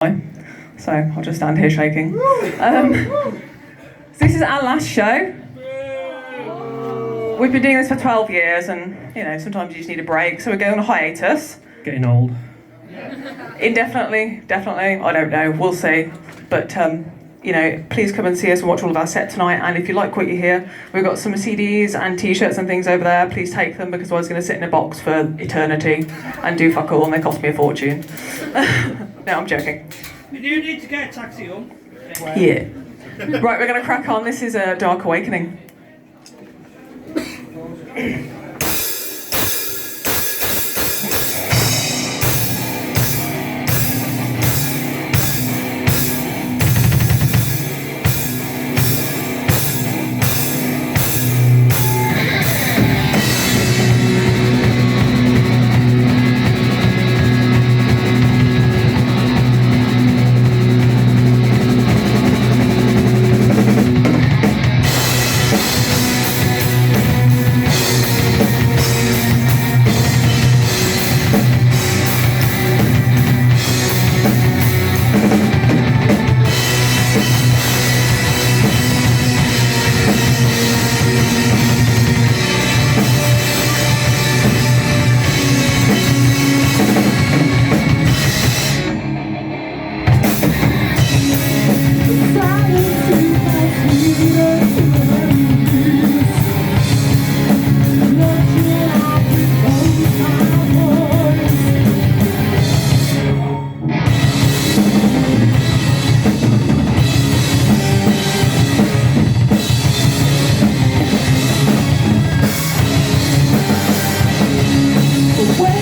So I'll just stand here shaking. This is our last show. We've been doing this for 12 years and, you know, sometimes you just need a break, so we're going on a hiatus. Getting old. Indefinitely, definitely, I don't know, we'll see. But, you know, please come and see us and watch all of our set tonight, and if you like what you hear, we've got some CDs and t-shirts and things over there. Please take them, because I was going to sit in a box for eternity and do fuck all, and they cost me a fortune. No, I'm joking. You do need to get a taxi home. Yeah. Right, we're going to crack on. This is a Dark Awakening. Away,